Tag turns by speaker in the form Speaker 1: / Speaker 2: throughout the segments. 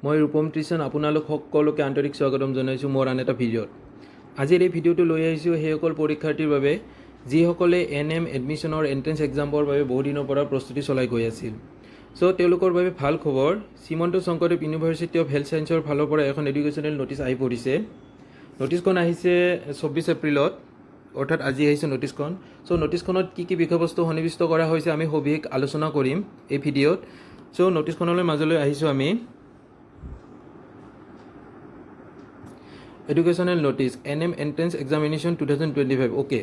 Speaker 1: মই ৰূপম ত্ৰিশন আপোনালোক সকলোকে আন্তৰিক স্বাগতম জনাইছোঁ মোৰ আন এটা ভিডিঅ'ত। আজিৰ এই ভিডিঅ'টো লৈ আহিছোঁ সেইসকল পৰীক্ষাৰ্থীৰ বাবে যিসকলে NM এডমিশ্যনৰ এণ্ট্ৰেন্স এক্সামৰ বাবে বহু দিনৰ পৰা প্ৰস্তুতি চলাই গৈ আছিল। চ' তেওঁলোকৰ বাবে ভাল খবৰ, Srimanta Sankardev university of health ছায়েন্সৰ ফালৰ পৰা এখন এডুকেশ্যনেল নটিচ আহি পৰিছে। নটিচখন আহিছে 24 এপ্ৰিলত, অৰ্থাৎ আজি আহিছে নটিচখন। চ' নটিচখনত কি বিষয়বস্তু সন্নিৱিষ্ট কৰা হৈছে আমি সবিশেষ আলোচনা কৰিম এই ভিডিঅ'ত। চ' নটিচখনলৈ মাজলৈ আহিছোঁ আমি। Educational notice NM entrance examination 2025 okay.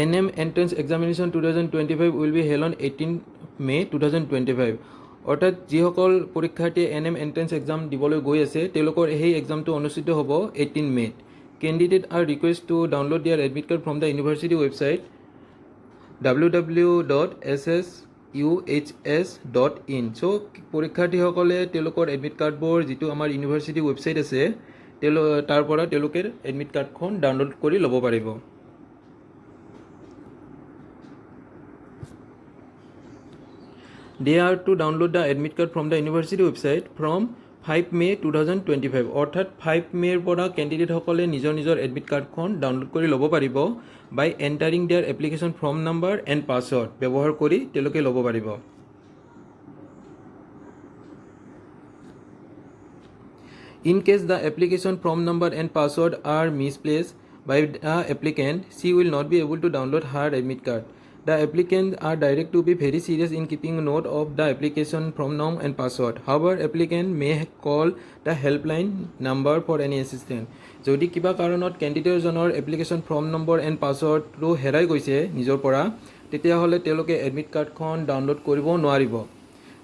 Speaker 1: NM entrance examination 2025 will be held on 18 May 2025 অৰ্থাৎ যিসকল পৰীক্ষাৰ্থীয়ে NM entrance exam দিবলৈ গৈ আছে তেওঁলোকৰ এই এক্সামটো অনুষ্ঠিত হ'ব 18 May. Candidate are requested to download their admit card from the university website www.ssuhs.in. চ' পৰীক্ষাৰ্থীসকলে তেওঁলোকৰ এডমিট কাৰ্ডবোৰ যিটো আমাৰ ইউনিভাৰ্চিটি ৱেবছাইট আছে তাৰ পৰা তেওঁলোকে এডমিট কাৰ্ডখন ডাউনলোড কৰি ল'ব পাৰিব। They are to download the admit card from the university website from 5 May 2025 অৰ্থাৎ 5 মে'ৰ পৰা কেণ্ডিডেটসকলে নিজৰ এডমিট কাৰ্ডখন ডাউনলোড কৰি ল'ব পাৰিব by entering their application form number and password ব্যৱহাৰ কৰি তেওঁলোকে ল'ব পাৰিব। In case the application form number and password are misplaced by the applicant, she will not be able to download her admit card. The applicants are directed to be very serious in keeping note of the application form number and password. However, applicant may call the helpline number for any assistance. যদি কিবা কাৰণত কেণ্ডিডেটজনৰ application form number and পাছৱৰ্ডটো হেৰাই গৈছে নিজৰ পৰা, তেতিয়াহ'লে তেওঁলোকে এডমিট কাৰ্ডখন ডাউনলোড কৰিব নোৱাৰিব।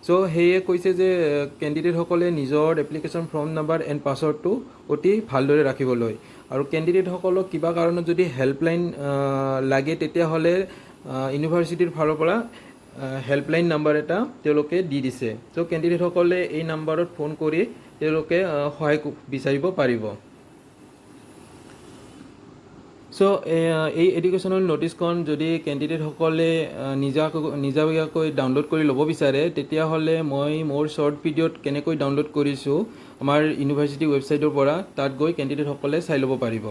Speaker 1: চ' সেয়ে কৈছে যে কেণ্ডিডেটসকলে নিজৰ এপ্লিকেশ্যন ফৰ্ম নাম্বাৰ এণ্ড পাছৱৰ্ডটো অতি ভালদৰে ৰাখিবলৈ, আৰু কেণ্ডিডেটসকলক কিবা কাৰণত যদি হেল্পলাইন লাগে তেতিয়াহ'লে ইউনিভাৰ্চিটিৰ ফালৰ পৰা হেল্পলাইন নাম্বাৰ এটা তেওঁলোকে দি দিছে। চ' কেণ্ডিডেটসকলে এই নাম্বাৰত ফোন কৰি তেওঁলোকে সহায় বিচাৰিব পাৰিব। চ' এই এডুকেশ্যনেল নটিচখন যদি কেণ্ডিডেটসকলে নিজাববীয়াকৈ ডাউনলোড কৰি ল'ব বিচাৰে তেতিয়াহ'লে মই মোৰ শ্বৰ্ট ভিডিঅ'ত কেনেকৈ ডাউনলোড কৰিছোঁ আমাৰ ইউনিভাৰ্চিটি ৱেবছাইটৰ পৰা তাত গৈ কেণ্ডিডেটসকলে চাই ল'ব পাৰিব।